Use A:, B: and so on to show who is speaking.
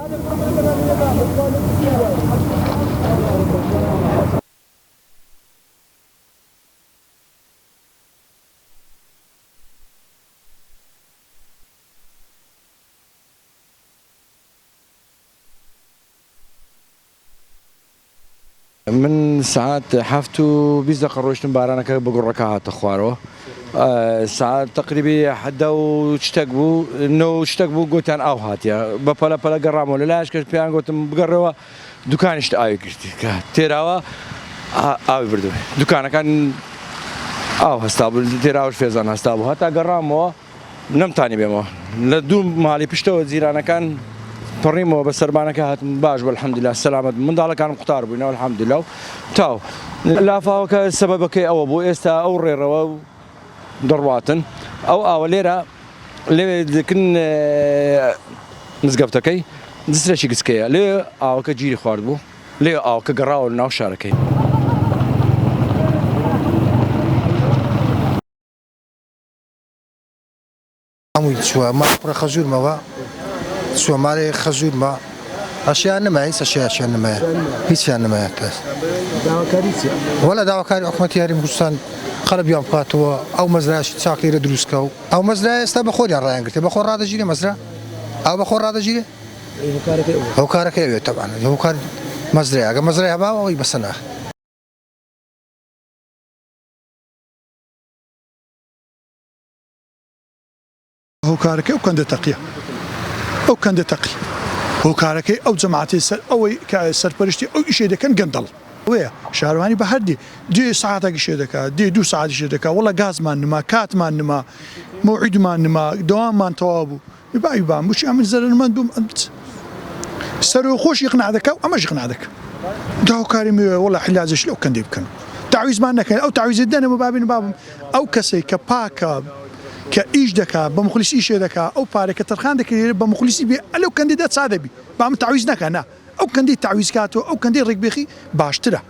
A: من ساعات حفتو بيزدق روشتن بارانك بقرك هات خوارو ساعات تقريبا حدا واشتقبوا انه اشتقبوا قلت انا او هاتيا بلا قرام ولا لاش كش بيان قلت بقروا دكان اشت اي كشتي تيراوا او بردو دكان كان او هستابل تيراوا فيزان هستابو حتى قرامو نمتاني بيمو لدوم مالي بشتو زيرانا كان طريمو بس ربانا كهات باش والحمد لله السلامة من ذلك كان مختار بينا والحمد لله تاو لا فاوك السبب كي او ابو استا او ريرو درواتن او ليرا لكن مزقفتكي دسرشي كسكيا لي او كجيري خاردبو لي او كقراو لنا شاركي
B: عمود شو ما خجول ما شو مالي خجول ما أشياء نما هيس أشياء نما هيس نما تاس
C: دعوة كارثة
B: ولا دعوة كارثة حكومة ياري مخصوصا قرب يوم قاتوا أو مزرعة شاقي ردروس كاو أو مزرعة استبخور يا راين قلت بخور هذا جيري مزرعة أو بخور هذا جيري هو كارك أيوة طبعا هو كار مزرعة ما هو بس أنا
D: هو كارك أو كان تقية أو كان تقي هو كارك أو جماعتي سر أو سرپرشتي أو شيء ده كان قندل ويا شهرواني بحردي دي ساعات شيء ده دي 2 ساعات شيء ده والله غاز ما نما كات ما نما موعد ما نما دوام ما توابو يبقى مش يعمل زر ما ندوم سر خوش يقنع ذاك أو ما يقنع ذاك ده كاريمي والله حلاجش لو كان ديب كان تعويض ما نكن أو تعويض الدنيا مبابين باب أو كسي كباكا كإيش دكا بمخلص إيش دكا أو بارك ترخان دكا بمخلص بي لو كانديدات سعادة بي بعمل تعويض نكنا أو كانديد تعويض كاتو أو كانديد ركبيخي باشترا